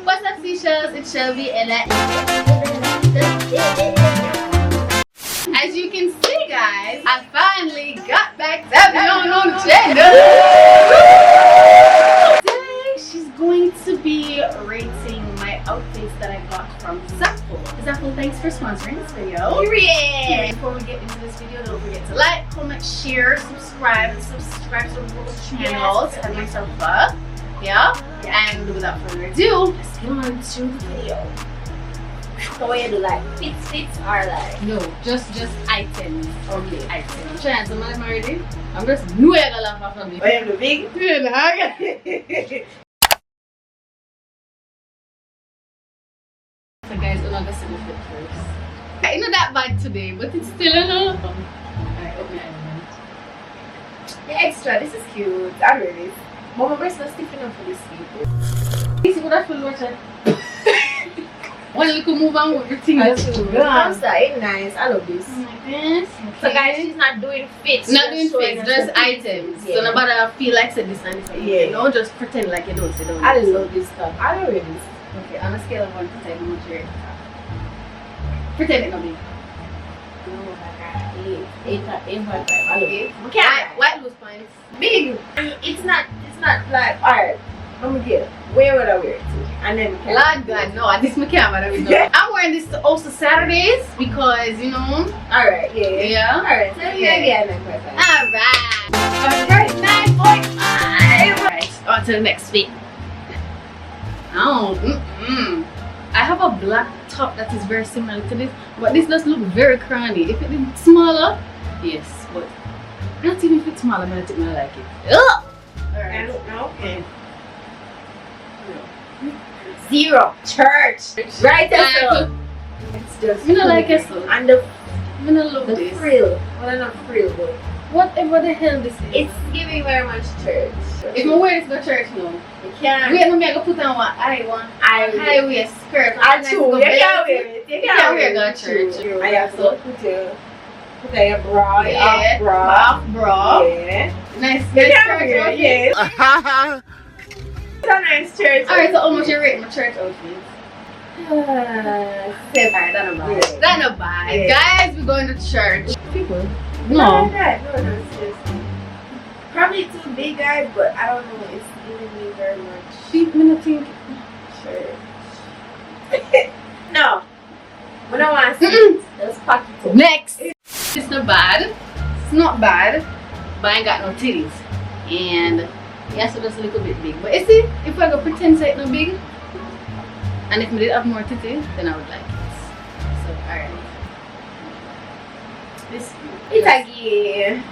What's up, seashells? It's Shelby and as you can see, guys, I finally got back Taveionn on the channel. Today, she's going to be rating my outfits that I got from Zaful. Zaful, thanks for sponsoring this video. Period. Before we get into this video, don't forget to like, comment, share, subscribe to both channels and myself up. Yeah? And without further ado, let's get on to the video. So what you do, like fits or like? No, just items. Okay, items. I'm trying to manage already. I'm just new at the laugh for me. I am the big. So guys, we're not gonna see the fit first. It's not that bad today, but it's still a little fun. Alright, open it. The extra, this is cute. I read this. But my breast was stiff enough for this sleep. This is what I feel watching. One little move on with everything else. It's nice. I love this. Yes. So guys, she's not doing fits. Not doing fits, just items. Yeah. So nobody feel like say this and this. Yeah. You know, just pretend like you don't say don't. I love this stuff. I love this. Okay, on a scale of 1 to 10, how much you rate? Pretend it not be. Oh my god. 8.5. I love it. Okay. White loose pants. Big. It's not like, alright. Let me get it. Where would I wear it to? And then Lord God, no, this my camera. I'm wearing this to also Saturdays because, you know. Alright, yeah. Alright, So yeah, 9.5. Alright, 9.5. Alright, on to the next fit. Oh, I have a black top that is very similar to this, but this does look very crowny. If it is smaller, yes, but not even if it's smaller, but I think I like it. Ugh! Alright. Okay. 0 church. Right, so it's just. I don't like it so. And the I don't love this. frill. Well, not frill, but Whatever the hell this is. it's giving very much church. If I wear this to church now, You can't. wait, no, me I go put on one high waist skirt. I too. You can't wear it. You can't wear it to church. I have to put your bra, Yeah. bra. Off bra. Yeah. Nice You can't church wear it. outfit. Yes. It's a nice church. Alright, so how much you rate my church outfit? 7. Alright, that's not bad. Yeah. That's not bad. Yeah. Guys, we're going to church. People? No, No. it's just probably too big, guys, but I don't know. It's giving me very much People don't think. church. No, we don't want to see it. Let's pack it up. Next. It's not bad. It's not bad. But I ain't got no titties. And yes, it was a little bit big. But you see, if I go pretend say it's not big, and if I did have more titties, then I would like it. So, alright. This It's a give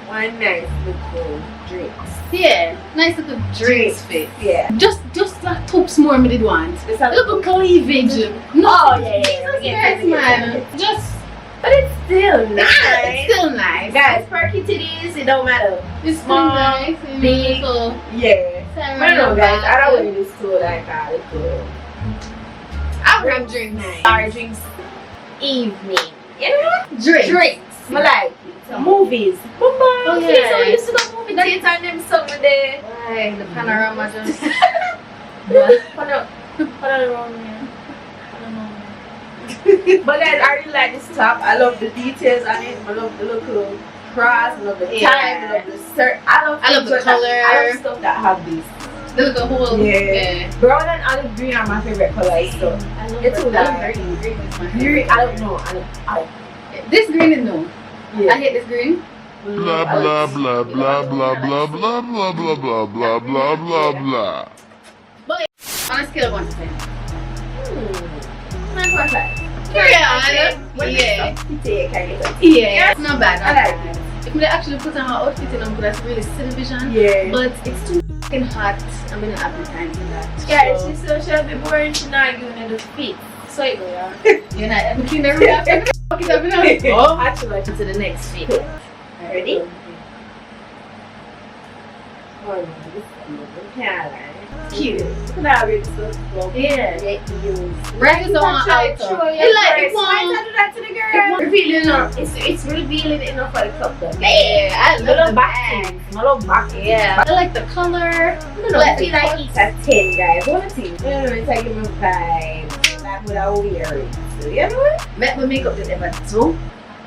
one nice little drinks. yeah, nice little drinks fit. Yeah. Just like tops more me did want. It's a Little cleavage. No, Oh, yeah. Jesus Christ, man. Just, But it's still nice. it's still nice. Guys, perky titties, it don't matter. It's small, nice. And big. little Yeah. I don't know, guys. I don't wear this to like a little. I would have drinks. Our drinks evening. You know? Drinks. Drinks. I like it. Movies. Oh, yeah. So we used to go movie theater and them summer there. Right, the panorama just. But guys, I really like this top. I love the details on it. I love the little cross. I love the tie. I love the shirt. I love the color. I love stuff that have this. The little hole. Yeah. Brown and olive green are my favorite colors. So I love it's green. like Green is my green. favorite. I don't know. I This green is no. yeah. I hate this green. Blah blah blah blah blah blah blah blah blah blah blah blah blah blah. But on a scale of 1 to 10. 9.5. Yeah. Yeah. It's not bad. I like it. If we actually put on our outfit in, that's really see the vision. Yeah. But it's too fucking hot. I'm gonna have the time for that. Yeah, So, she's so shabby boring. She's not giving the fit. So it go, yeah. you're not ever clean the room after the fucking up and Oh, actually, to the next fit. ready? Oh, this is cute. Look at that stuff. Yeah. Use. Red is the one out. It's like it Why won't. not do that to the girl? Revealing enough. It's revealing enough for the club though. Yeah, I love the back. bag. I love back. Yeah, I like the color. I don't know. I feel like it's a 10, guys. What a team. I don't know. It's like a vibe. Like what I wear it. So, you know what? Met the makeup that ever do.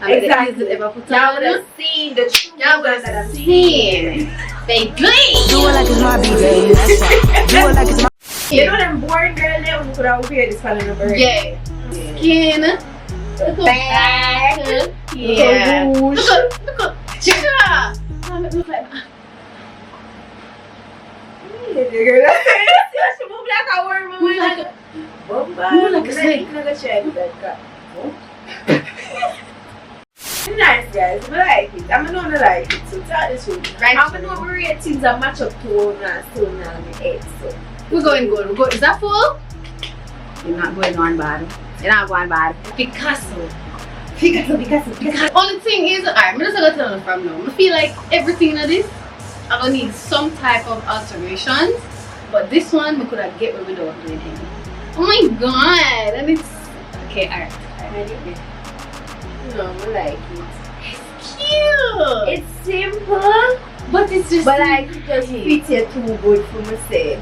Exactly. That ever put Y'all on. would have seen the true Y'all would that have I've seen. They gleam. Do it like it's my B-day, that's right. Do it like it's my You know them boring girl that when could I wear this kind of bird? Yeah. Skin. Look Back. Yeah. Look Look at. Yeah. Look like. Girl, she move like a worm. Move like a. Move like a snake. Nice guys, I like it. I'm gonna like it. So tell the truth. Right. I'm gonna rate things that match up to and still now the 8. So We're going good. We're going. Is that full? You're not going on bad. You're not going bad. Picasso. Only thing is, alright, I'm just gonna tell you from now. I feel like everything of this, I'm gonna need some type of alterations. But this one, we could have get away without doing anything. Oh my god! And it's okay. Alright. no, I like it. It's cute. It's simple, But it's just. but like it just fits you too good for me say.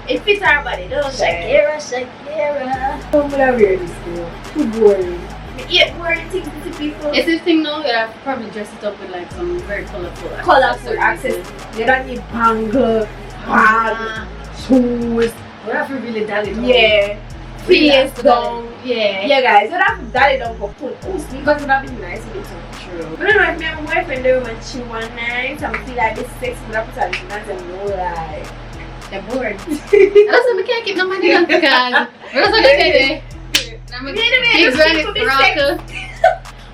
It fits our body, don't it? Shakira. I'm gonna wear this now. Too boring. Yeah, boring things to people. It's this thing now. You have to probably dress it up with like some very colorful accessories. You don't need bangle, bag, shoes. We have to really dial it down. Yeah. Face down. Yeah. Yeah, guys, you don't have to dial it down for food. Oh, sneakers would have been nice with it. True. But I don't know if my boyfriend there when she one night, I feel like this sex would have put on the night and no like. They're bored. That's why we can't keep no money on because we're not gonna say These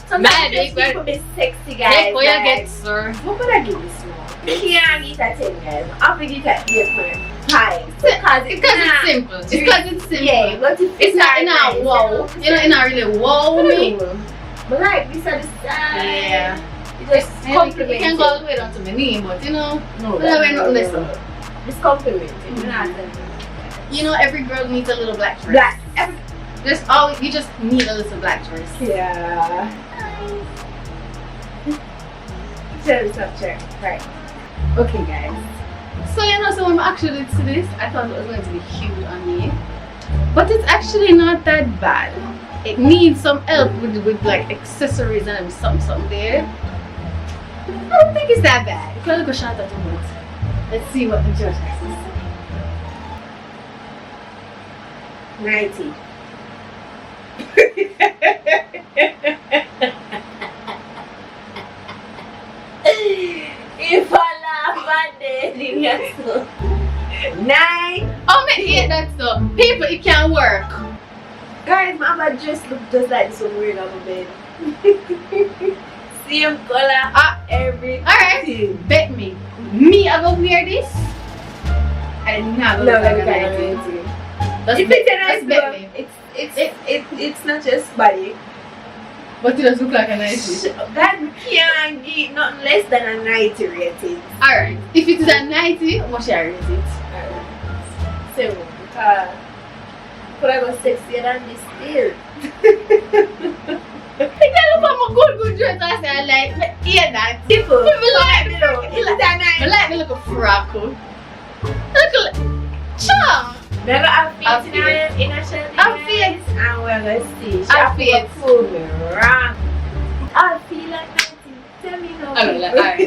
sometimes just people be sexy guys. Take what you get, sir. What could I give this one? Can't get a 10 guys. I'll give it at 8 times. Because it's simple. It's because it's simple. Yeah, but it's not in our wow. You know, it's not really wow me. But like this at the side. Yeah. It just compliments. You can't go all the way down to my knee, but you know, no, we're not listening. It's compliment. You know, every girl needs a little black dress. Black. There's always, you just need a little black dress. Yeah. Check. Right. Okay, guys. So you know, so when I actually did this, I thought it was going to be huge on me, but it's actually not that bad. It needs some help with like accessories and something there. I don't think it's that bad. If I look a shot at it, let's see what the judge has to say. 90. If I laugh at it, 9. Oh, man, yeah, that's so. People, it can't work. Guys, my just look just like this one weird on the bed. Same color, everything. Alright, bet me. Me, I go wear this. And not look like a 90. Let's bet me. It's not just body. But it does look like a 90. That can't get nothing less than a 90 rating. Alright, if it is a 90, what should I rate it? 7. Because could I go sexier than this here? I tell you I'm a good dress. I say I like me hear that. People, I like me look a frock. Look like charm. We're gonna have feet in a shirt. Outfit. And we're gonna see. Outfit. Food wrong. I feel like 90. Tell me no. I like alright.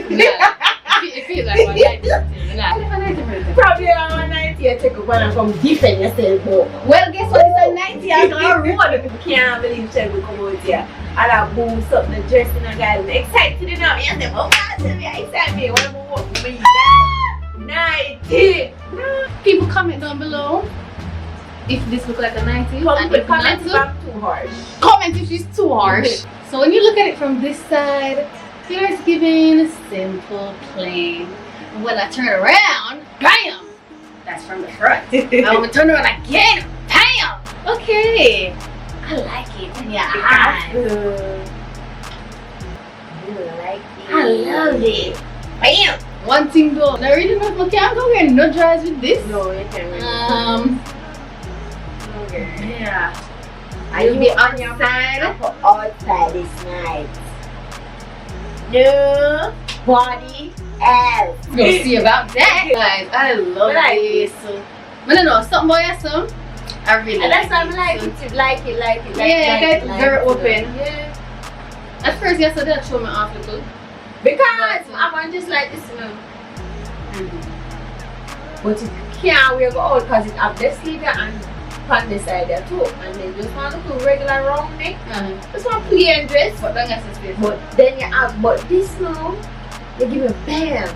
It feels like 190. Probably around 90 you take up and come defend yourself. Well, guess what? It's a 90 on the road. I can't believe Shelby come out here. And I boost up the dress in a guy. I'm excited enough. You say, oh, tell me, excite me. What about me? 90. People comment down below if this look like a 90 and if Comment not if I'm too harsh. comment if she's too harsh. So when you look at it from this side, it's giving simple, plain. And when I turn around, bam! That's from the front. Now I'm gonna turn around again, bam! Okay. I like it in your eyes. You like it. I love it. Bam! One thing though, I really know if I can't go wear no dries with this. No, you can't wear Okay. Yeah. Are You'll you be on your outside. mind for outside this night? No body else. Go see about that. Guys, I love Like this. I don't know, something about yourself. I really And that's like why I like it. Yeah, it's very open. Yeah. At first, yesterday, I showed me off a little. Because I'm just like this, you know. But you can't wear go out because it have the sleeve and on the side there too. And then just want to do regular round neck. Just want plain dress. But then I said, But then you have, but this now, they give you bam,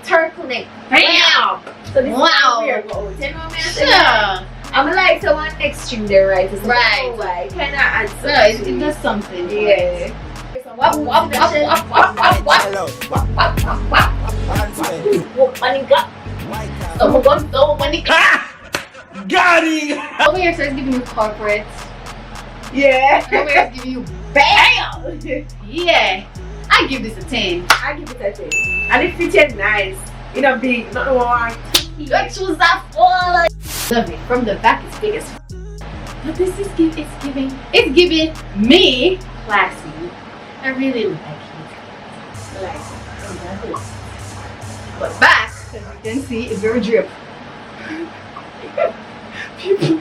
turtleneck, bam. So this Wow. is how we are go out. You know what I mean? sure. I'm like so one extreme there, right? It's Right. Why? Kind of add So it does something. Yeah. Wap, wap, wap, wap, wap, wap, wap. Someone got so many. Got him! Over here, so it's giving you corporate. Yeah. Over here, it's giving you bam. Yeah. I give this a 10. I give it a 10. And it fitted nice. You know, big, not the one. Your shoes are full. Love it. From the back, it's big as f. But this is it's giving me classy. I really like it. But back, as you can see, it's very drip. People.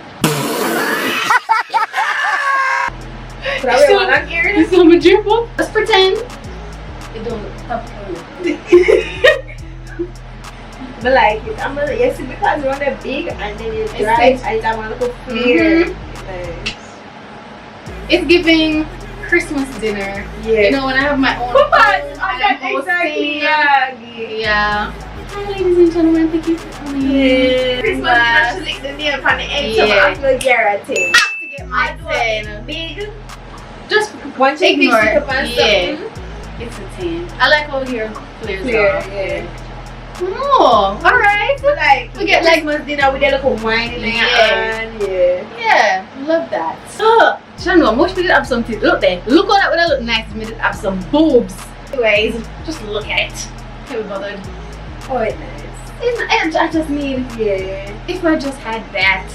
But I wear one on here. You see my drip up? Let's pretend it don't stop coming. I like it. I'm gonna yes because you want it big and then you dry It's and I want to go clear. Nice. It's giving Christmas dinner. Yeah. You know when I have my own Exactly. Yeah. Hi ladies and gentlemen, thank you for coming. Yeah. Christmas dinner should lick the nail on the end, so I feel guaranteed. I have to get my 10. Big. Just One check ignore it. yeah. It's a 10. I like how here clears Clear, off. yeah. Oh, alright. Like We get like Christmas dinner with a little wine in there and yeah, love that. Oh, Shano, much we did have something. Look there. Look how that would have looked nice. We did have some boobs. Anyways, just look at it. Can't be bothered. Oh, it's nice. I just mean, Yeah. if I just had that.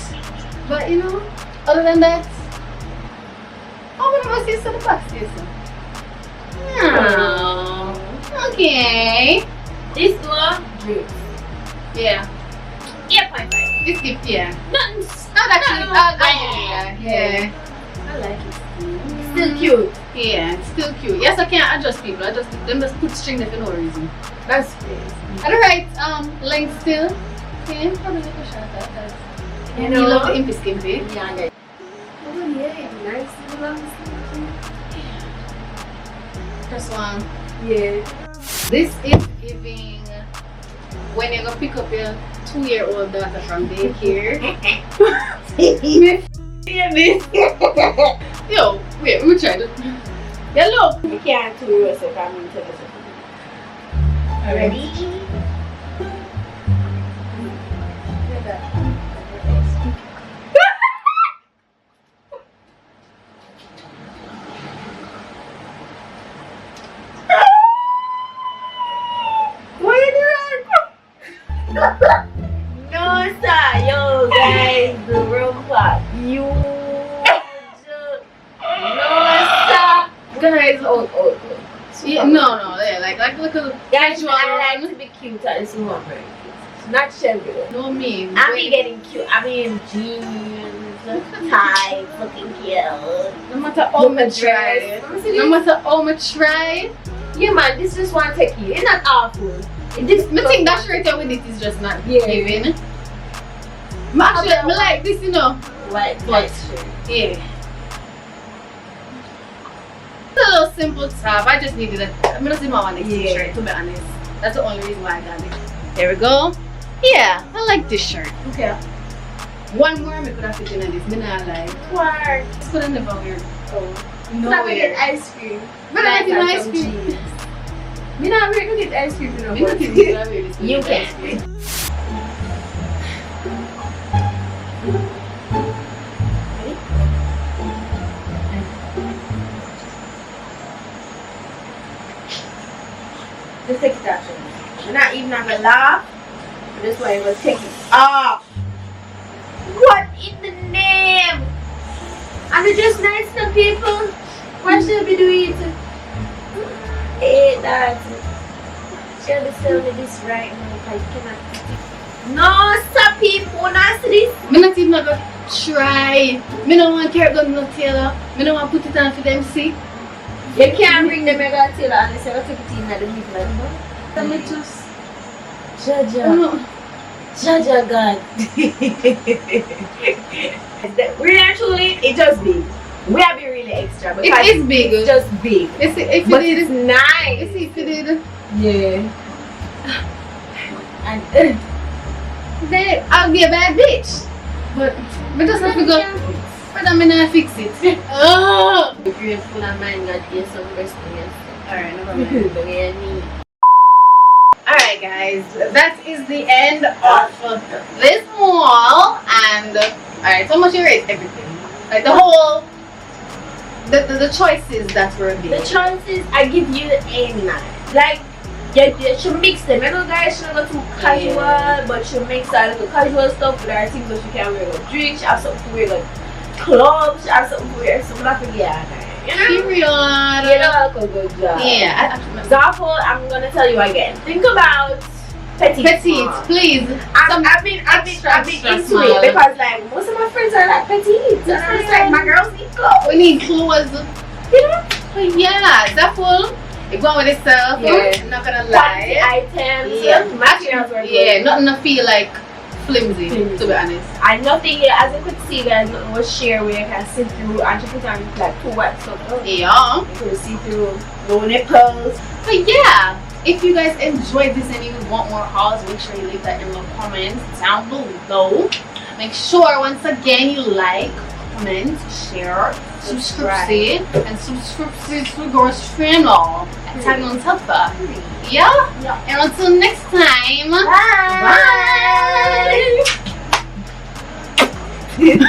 But you know, other than that, oh, what am I saying to the box? Oh, okay. This one drips. Yeah. 8.5. It's gift, yeah. Nothing. Not actually. Yeah. I like it. Still cute. Yeah, it's still cute. Yes, I can't adjust people. I just put string there for no reason. That's crazy. Alright, length still. Okay, probably like a shot that. You You know- love the impy skimpy. Yeah, yeah. Oh yeah, nice long sleeve. First one. Yeah. This is giving when you're gonna pick up your 2-year-old daughter from daycare. Yo, wait, we tried it. Yeah, look. You can't do yourself. I'm into this. Ready? No, sir. Yo, guys, the room was huge. No, sir. Guys, oh. Yeah, no, yeah, like little Guys, casual I like one. to be cute and small, very cute. Not shabby. No mean. I be getting cute. I be in jeans, tights, looking cute. No matter how much try. No matter how much try. Yeah, man, this just one take you. It's not awful. This, I think that shirt with it is just not Yeah. giving. Actually, I like this, you know. white shirt. Yeah. It's a little simple top. I just needed it. I'm gonna see my one next shirt, to be honest. That's the only reason why I got it. There we go. Yeah, I like this shirt. Okay. One more I could have fit in this. Me not like. What? This could have never wear. Oh. No Not way. get ice cream. But I like ice some cream. jeans. Me not really get ice cream, you know. Me not think we could have wear this. You can. Just take that. And I not gonna laugh. This way I'm gonna take it off. What in the name? And it's just nice to people. What should we do it? Hey, that. Should be selling this right now. I cannot. No, stop people. Not this. Me not even gonna try. Me no want carrot gun no tailor. Me no want put it on for them see. You can't bring the mega tailor unless you take it in at the midnight. Let me just. Jaja. Oh. Jaja God. Really actually, it's just big. We have been really extra because It is big. It's just big. If it But did. it's nice. If it did. Yeah. And Then I'll be a bad bitch. But just have to go. But I'm gonna fix it. Oh. if you're full of mind, God give some rest in yourself. Alright, no problem. The way I need. Alright guys, that is the end of this haul. And alright, so much you rate everything. Like the whole the choices that were The made. chances I give you a 9. Like you should mix them. I know guys should go too casual, but you mix a little casual stuff with our things so she can wear like drinks, she have something to wear like clubs, she have something to wear something like that. You know? Period. You know, good job. Yeah. Zaful, I'm gonna tell you again. Think about petite. Petite, please. I've been extra into small. it because like most of my friends are like petite. And I was like, my girls need clothes. We need clothes. You know? But yeah, Zaful. You're going with yourself. Yeah. I'm not gonna Quality lie. items. Yeah. Materials were good. Yeah, nothing to feel like flimsy, to be honest. And nothing, as you could see, guys, nothing was sheer where you can see through and you put on like 2 white stuff. Yeah. You could see through, no nipples. But yeah, if you guys enjoyed this and you want more hauls, make sure you leave that in the comments down below. Make sure once again you like, comment, share, subscribe, and subscribe to Girls Channel at Taveionn Telfa. Yeah? And until next time, bye.